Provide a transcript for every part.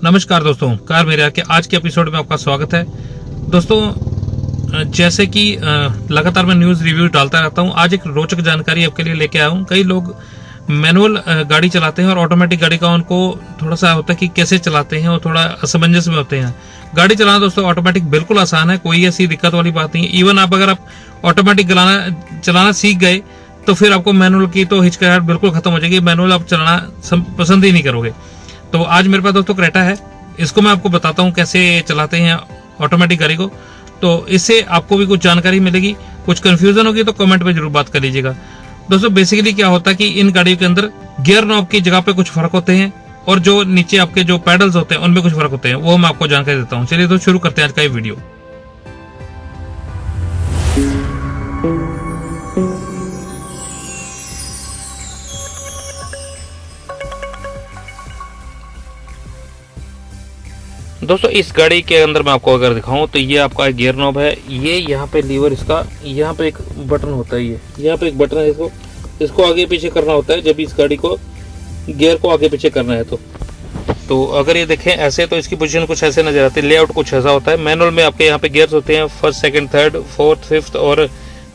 नमस्कार दोस्तों, कार मेरा के आज के एपिसोड में आपका स्वागत है। दोस्तों, जैसे कि लगातार मैं न्यूज़ रिव्यू डालता रहता हूं, आज एक रोचक जानकारी आपके लिए लेके आया हूं। कई लोग मैनुअल गाड़ी चलाते हैं और ऑटोमेटिक गाड़ी का उनको थोड़ा सा होता है कि कैसे चलाते हैं और थोड़ा असमंजस में होते हैं। गाड़ी चलाना दोस्तों ऑटोमेटिक बिल्कुल आसान है, कोई ऐसी दिक्कत वाली बात नहीं है। इवन अगर आप ऑटोमेटिक चलाना सीख गए तो फिर आपको मैनुअल की तो हिचकिचाहट बिल्कुल खत्म हो जाएगी। मैनुअल आप चलाना पसंद ही नहीं करोगे। तो आज मेरे पास दोस्तों क्रेटा है, इसको मैं आपको बताता हूँ कैसे चलाते हैं ऑटोमेटिक गाड़ी को। तो इससे आपको भी कुछ जानकारी मिलेगी, कुछ कंफ्यूजन होगी तो कमेंट में जरूर बात कर लीजिएगा। दोस्तों बेसिकली क्या होता है कि इन गाड़ियों के अंदर गियर नॉब की जगह पे कुछ फर्क होते हैं और जो नीचे आपके जो पैडल्स होते हैं उनमें कुछ फर्क होते हैं, वो मैं आपको जानकारी देता हूँ। चलिए तो शुरू करते हैं आज का ये वीडियो। दोस्तों इस गाड़ी के अंदर मैं आपको अगर दिखाऊं तो ये आपका गियर नॉब है। ये यहाँ पे लीवर, इसका यहाँ पे एक बटन होता है, ये यहाँ पे एक बटन है, इसको आगे पीछे करना होता है जब इस गाड़ी को गियर को आगे पीछे करना है। तो अगर ये देखें ऐसे तो इसकी पोजीशन कुछ ऐसे नजर आती है, लेआउट कुछ ऐसा होता है। मैनुअल में आपके यहाँ पे गियर्स होते हैं, first second third fourth fifth और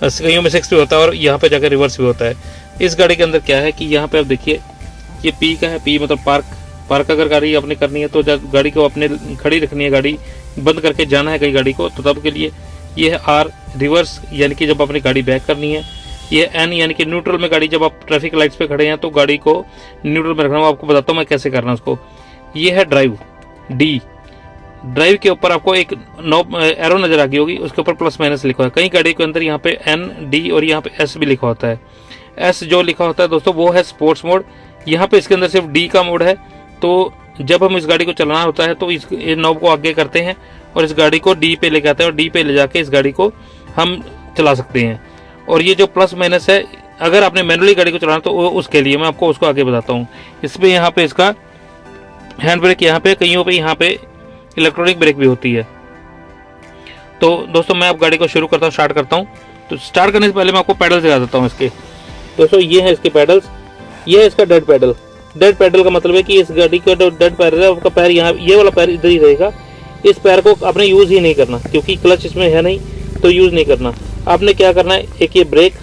कईयों में सिक्स्थ भी होता है और यहाँ पे जाकर रिवर्स भी होता है। इस गाड़ी के अंदर क्या है कि यहाँ पे आप देखिए ये पी का है, पी मतलब पार्क अगर गाड़ी आपने करनी है तो गाड़ी को अपने खड़ी रखनी है, गाड़ी बंद करके जाना है कहीं गाड़ी को, तो तब के लिए ये है आर रिवर्स, यानी कि जब अपनी गाड़ी बैक करनी है। ये एन यानी कि न्यूट्रल में गाड़ी, जब आप ट्रैफिक लाइट्स पे खड़े हैं तो गाड़ी को न्यूट्रल में रखना है। आपको बताता हूँ मैं कैसे करना है उसको। ये है ड्राइव, डी ड्राइव के ऊपर आपको एक नॉब एरो नजर आ गई होगी, उसके ऊपर प्लस माइनस लिखा है। कई गाड़ी के अंदर यहाँ पे एन डी और यहाँ पे एस भी लिखा होता है। एस जो लिखा होता है दोस्तों वो है स्पोर्ट्स मोड। यहाँ पे इसके अंदर सिर्फ डी का मोड है। तो जब हम इस गाड़ी को चलाना होता है तो इस नॉब को आगे करते हैं और इस गाड़ी को डी पे लेके आते हैं और डी पे ले जाके इस गाड़ी को हम चला सकते हैं। और ये जो प्लस माइनस है, अगर आपने मैनुअली गाड़ी को चलाना तो उसके लिए मैं आपको उसको आगे बताता हूँ। इसमें यहाँ पे इसका हैंड ब्रेक, यहाँ पे कईयों पे यहाँ पे इलेक्ट्रॉनिक ब्रेक भी होती है। तो दोस्तों मैं अब गाड़ी को शुरू करता हूँ, स्टार्ट करता हूँ। तो स्टार्ट करने से पहले मैं आपको पैडल दिखा देता हूँ इसके। दोस्तों ये है इसके पैडल्स, ये है इसका डेड पैडल। डेड पैडल का मतलब है कि इस गाड़ी का जो डेड पैर है आपका पैर यहाँ, ये वाला पैर इधर ही रहेगा। इस पैर को आपने यूज ही नहीं करना क्योंकि क्लच इसमें है नहीं, तो यूज नहीं करना। आपने क्या करना है, एक ये ब्रेक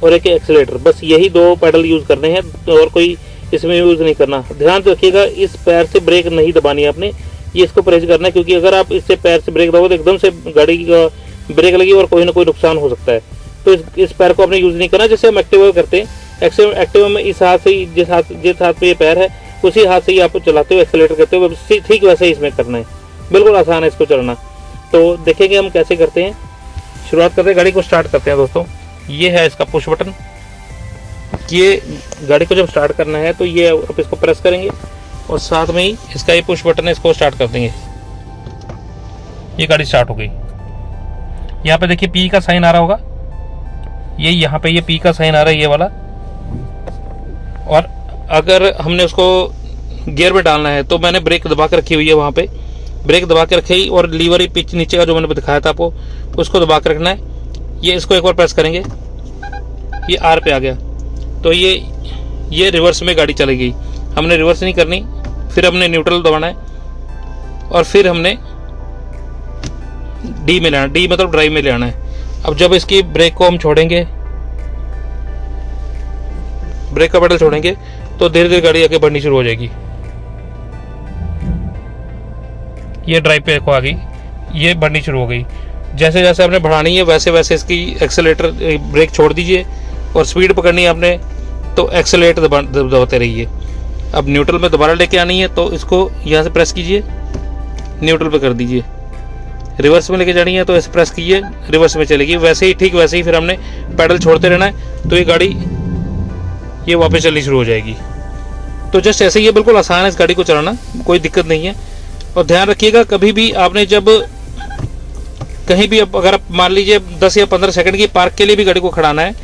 और एक एक्सीलरेटर, बस यही दो पैडल यूज करने हैं और कोई इसमें यूज नहीं करना। ध्यान रखिएगा इस पैर से ब्रेक नहीं दबानी है आपने, ये इसको प्रेस करना है, क्योंकि अगर आप इससे पैर से ब्रेक दबाओ तो एकदम से गाड़ी का ब्रेक लगी और कोई ना कोई नुकसान हो सकता है। तो इस पैर को आपने यूज नहीं करना। जैसे हम एक्टिवा करते हैं, एक्टिवा में इस हाथ से ही जिस हाथ पे ये पैर है उसी हाथ से ही आप चलाते हो, एक्सीलरेटर करते हो, ठीक वैसे ही इसमें करना है। बिल्कुल आसान है इसको चलाना। तो देखेंगे हम कैसे करते हैं। शुरुआत करते हैं, गाड़ी को स्टार्ट करते हैं। दोस्तों ये है इसका पुश बटन। ये गाड़ी को जब स्टार्ट करना है तो ये आप इसको प्रेस करेंगे और साथ में ही इसका ये पुश बटन है, इसको स्टार्ट कर देंगे। ये गाड़ी स्टार्ट हो गई। यहाँ पे देखिए पी का साइन आ रहा होगा, ये यहाँ पे ये पी का साइन आ रहा है, ये वाला। और अगर हमने उसको गियर में डालना है तो मैंने ब्रेक दबा के रखी हुई है, वहाँ पे ब्रेक दबा के रखी और लीवर पिच नीचे का जो मैंने दिखाया था आपको उसको दबा के रखना है। ये इसको एक बार प्रेस करेंगे, ये आर पे आ गया। तो ये रिवर्स में गाड़ी चली गई। हमने रिवर्स नहीं करनी, फिर हमने न्यूट्रल दबाना है और फिर हमने डी में लाना, डी मतलब ड्राइव में ले आना है। अब जब इसकी ब्रेक को हम छोड़ेंगे, ब्रेक का पेडल छोड़ेंगे तो धीरे धीरे गाड़ी आगे बढ़नी शुरू हो जाएगी। ये ड्राइव पे को आ गई, ये बढ़नी शुरू हो गई। जैसे जैसे आपने बढ़ानी है वैसे वैसे इसकी एक्सेलेरेटर ब्रेक छोड़ दीजिए और स्पीड पकड़नी है आपने तो एक्सेलेरेटर दबाते रहिए। अब न्यूट्रल में दोबारा लेके आनी है तो इसको यहाँ से प्रेस कीजिए, न्यूट्रल पे कर दीजिए। रिवर्स में लेके जानी है तो इसे प्रेस कीजिए, रिवर्स में चलेगी। वैसे ही ठीक वैसे ही फिर हमने पैडल छोड़ते रहना है तो ये गाड़ी ये वापस चलनी शुरू हो जाएगी। तो जस्ट ऐसे ही है, बिल्कुल आसान है इस गाड़ी को चलाना, कोई दिक्कत नहीं है। और ध्यान रखिएगा कभी भी आपने जब कहीं भी अगर आप मान लीजिए 10 या 15 सेकंड की पार्क के लिए भी गाड़ी को खड़ाना है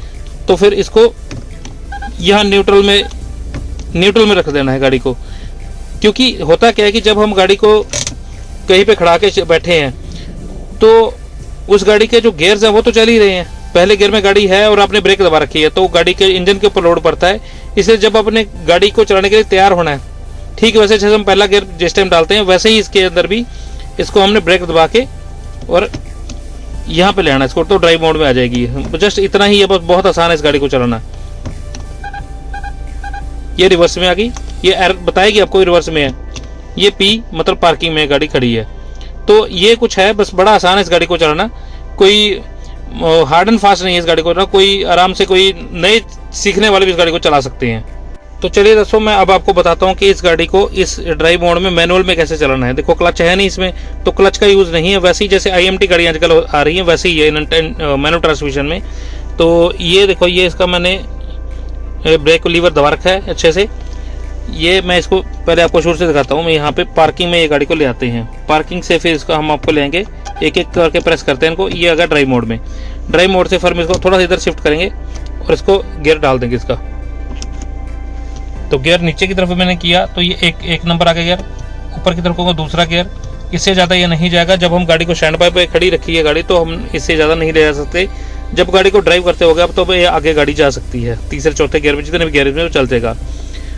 तो फिर इसको यहाँ न्यूट्रल में रख देना है गाड़ी को। क्योंकि होता क्या है कि जब हम गाड़ी को कहीं पे खड़ा के बैठे हैं तो उस गाड़ी के जो गियर्स हैं वो तो चल ही रहे हैं, पहले गियर में गाड़ी है और आपने ब्रेक दबा रखी है तो गाड़ी के इंजन के ऊपर लोड पड़ता है। इसलिए जब आपने गाड़ी को चलाने के लिए तैयार होना है ठीक वैसे जैसे हम पहला गियर जिस टाइम डालते हैं वैसे ही इसके अंदर भी इसको हमने ब्रेक दबा के और यहाँ पे ले आना इसको, तो ड्राइव मोड में आ जाएगी। जस्ट इतना ही है, बस बहुत आसान है इस गाड़ी को चलाना। ये रिवर्स में आ गई, ये एरर बताएगी आपको रिवर्स में है। ये पी मतलब पार्किंग में गाड़ी खड़ी है। तो ये कुछ है, बस बड़ा आसान है इस गाड़ी को चलाना। कोई हार्ड एंड फास्ट नहीं है इस गाड़ी को ना, कोई आराम से कोई नए सीखने वाले भी इस गाड़ी को चला सकते हैं। तो चलिए दोस्तों मैं अब आपको बताता हूँ कि इस गाड़ी को इस ड्राइव मोड में मैनुअल में कैसे चलाना है। देखो क्लच है नहीं इसमें, तो क्लच का यूज़ नहीं है। वैसे ही जैसे IMT गाड़ी आजकल आ रही है वैसे ही है मैनुअल ट्रांसमिशन में। तो ये देखो, ये इसका मैंने ब्रेक लीवर दबा रखा है अच्छे से। ये मैं इसको पहले आपको शुरू से दिखाता हूँ। मैं यहाँ पे पार्किंग में ये गाड़ी को ले आते हैं, पार्किंग से फिर इसको हम आपको लेंगे, एक एक करके प्रेस करते हैं इनको। ये अगर ड्राइव मोड में, ड्राइव मोड से फिर हम इसको थोड़ा सा इधर शिफ्ट करेंगे और इसको गियर डाल देंगे इसका। तो गियर नीचे की तरफ मैंने किया तो ये एक नंबर आ गया गियर, ऊपर की तरफ होगा दूसरा गियर। इससे ज़्यादा ये नहीं जाएगा। जब हम गाड़ी को स्टैंड बाय पे खड़ी रखी है गाड़ी, तो हम इससे ज़्यादा नहीं ले जा सकते। जब गाड़ी को ड्राइव करते होगा अब तो ये आगे गाड़ी जा सकती है, तीसरे चौथे गियर में, जितने भी गियर में वो चल जाएगा।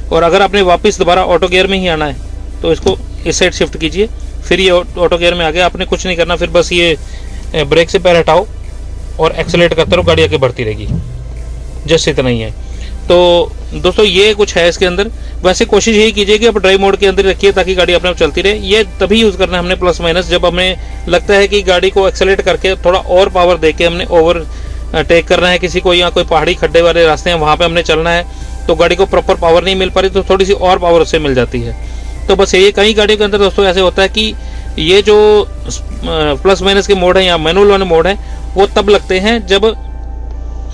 और अगर आपने वापस दोबारा ऑटो गियर में ही आना है तो इसको इस साइड शिफ्ट कीजिए, फिर ये ऑटो गियर में आ गया। आपने कुछ नहीं करना, फिर बस ये ब्रेक से पैर हटाओ और एक्सेलेरेट करते रहो, गाड़ी आगे बढ़ती रहेगी। जस्ट इतना ही है। तो दोस्तों ये कुछ है इसके अंदर। वैसे कोशिश यही कीजिए कि आप ड्राइव मोड के अंदर रखिए ताकि गाड़ी अपने आप चलती रहे। ये तभी यूज़ करना है हमने प्लस माइनस, जब हमें लगता है कि गाड़ी को एक्सेलेरेट करके थोड़ा और पावर दे के हमने ओवर टेक करना है किसी को, या कोई पहाड़ी खड्डे वाले रास्ते हैं वहाँ पे हमने चलना है, तो गाड़ी को प्रॉपर पावर नहीं मिल पा रही, तो थोड़ी सी और पावर उससे मिल जाती है। तो बस ये कई गाड़ियों के अंदर दोस्तों ऐसे होता है कि ये जो प्लस माइनस के मोड है या मैनुअल वाले मोड है वो तब लगते हैं जब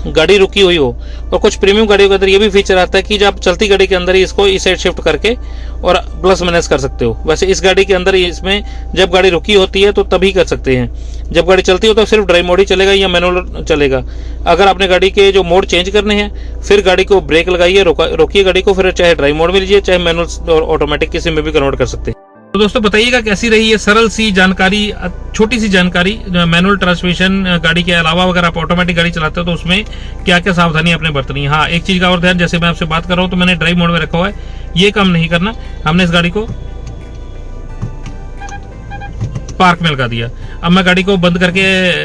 गाड़ी रुकी हुई हो। और कुछ प्रीमियम गाड़ियों के अंदर ये भी फीचर आता है कि जब चलती गाड़ी के अंदर ही इसको इस साइड शिफ्ट करके और प्लस माइनस कर सकते हो। वैसे इस गाड़ी के अंदर इसमें जब गाड़ी रुकी होती है तो तभी कर सकते हैं, जब गाड़ी चलती हो तो सिर्फ ड्राइव मोड ही चलेगा या मैनुअल चलेगा। अगर आपने गाड़ी के जो मोड चेंज करने हैं फिर गाड़ी को ब्रेक लगाइए, रोकिए गाड़ी को, फिर चाहे ड्राइव मोड में लीजिए चाहे मैनुअल और ऑटोमेटिक किसी में भी कन्वर्ट कर सकते हैं। तो दोस्तों बताइएगा कैसी रही ये सरल सी जानकारी, छोटी सी जानकारी मैनुअल ट्रांसमिशन गाड़ी के अलावा अगर आप ऑटोमेटिक गाड़ी चलाते हो तो उसमें क्या क्या सावधानी आपने बरतनी है। हाँ, एक चीज का और ध्यान, जैसे मैं आपसे बात कर रहा हूँ तो मैंने ड्राइव मोड में रखा हुआ है, ये काम नहीं करना। हमने इस गाड़ी को पार्क में लगा दिया। अब मैं गाड़ी को बंद करके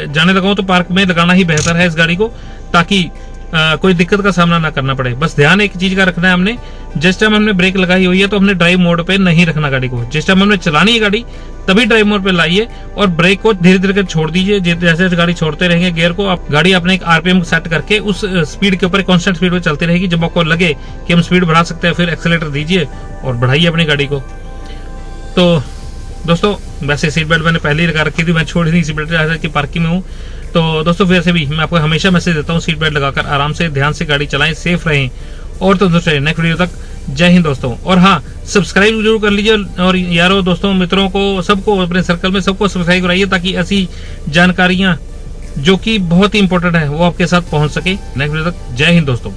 जाने लगा हूँ तो पार्क में लगाना ही बेहतर है इस गाड़ी को, ताकि कोई दिक्कत का सामना ना करना पड़े। बस ध्यान एक चीज का रखना है, हमने जिस टाइम हमने ब्रेक लगाई हुई है तो हमने ड्राइव मोड पे नहीं रखना गाड़ी को। जिस टाइम हमने चलानी है गाड़ी तभी ड्राइव मोड पे लाइए और ब्रेक को धीरे धीरे छोड़ दीजिए। जैसे गाड़ी छोड़ते रहेंगे गियर को, आप गाड़ी अपने एक RPM सेट करके उस स्पीड के ऊपर कांस्टेंट स्पीड पे चलती रहेगी। जब आपको लगे कि हम स्पीड बढ़ा सकते हैं फिर एक्सेलेरेटर दीजिए और बढ़ाइए अपनी गाड़ी को। तो दोस्तों वैसे सीट बेल्ट मैंने पहले ही लगा रखी थी, मैं छोड़ी नहीं सीट बेल्ट की पार्किंग में हूँ। तो दोस्तों वैसे भी मैं आपको हमेशा मैसेज देता हूँ, सीट बेल्ट लगाकर आराम से ध्यान से गाड़ी चलाएं, सेफ रहें। और तो दोस्तों नेक्स्ट वीडियो तक जय हिंद दोस्तों। और हाँ, सब्सक्राइब जरूर कर लीजिए और यारों दोस्तों मित्रों को सबको अपने सर्कल में सबको सब्सक्राइब कराइए ताकि ऐसी जानकारियां जो कि बहुत ही इंपॉर्टेंट है वो आपके साथ पहुंच सके। नेक्स्ट वीडियो तक जय हिंद दोस्तों।